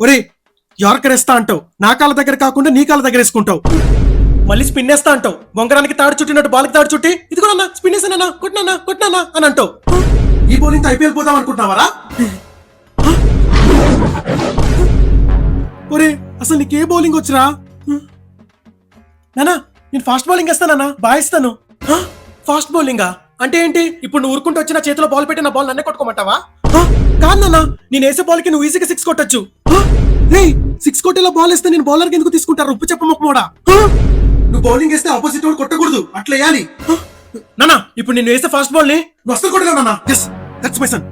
ఒరే యార్కర్ వేస్తా అంటావు, నా కాళ్ళ దగ్గర కాకుండా నీ కాళ్ళ దగ్గర వేసుకుంటావు. మళ్ళీ స్పిన్ వేస్తా అంటావు, బొంగరానికి తాడు చుట్టినట్టు బాల్కి తాడు చుట్టి ఇది కూడా స్పిన్ వేసానా కొట్టినా అని అంటావు. ఈ బౌలింగ్ ఐపీఎల్ పోదాం అనుకుంటున్నావరా? ఒరే అసలు నీకే బౌలింగ్ వచ్చురా? నానా నేను ఫాస్ట్ బౌలింగ్ వేస్తానా, బాగా ఇస్తాను. ఫాస్ట్ బౌలింగా అంటే ఏంటి? ఇప్పుడు నువ్వు ఊరుకుంటూ వచ్చి నా చేతిలో బాల్ పెట్టి నా బాల్ నన్నే కొట్టుకోమంటావా? కాదు నాన్న, నేను వేసే బాల్ కి నువ్వు ఈజీగా 6 కొట్టచ్చు. రే 6 కొట్టేలా బాల్ వేస్తే నేను బౌలర్ కి ఎందుకు తీసుకుంటారు? ఉప్పు చెప్ప మొక్కమోడా. నువ్వు బౌలింగ్ వేస్తే ఆపోజిట్ వాడు కొట్టకూడదు, అట్లా వేయాలి. నానా ఇప్పుడు నేను వేసే ఫాస్ట్ బాల్ ని నువ్వు అసలు కొట్టలేవు నాన్న. That's my son.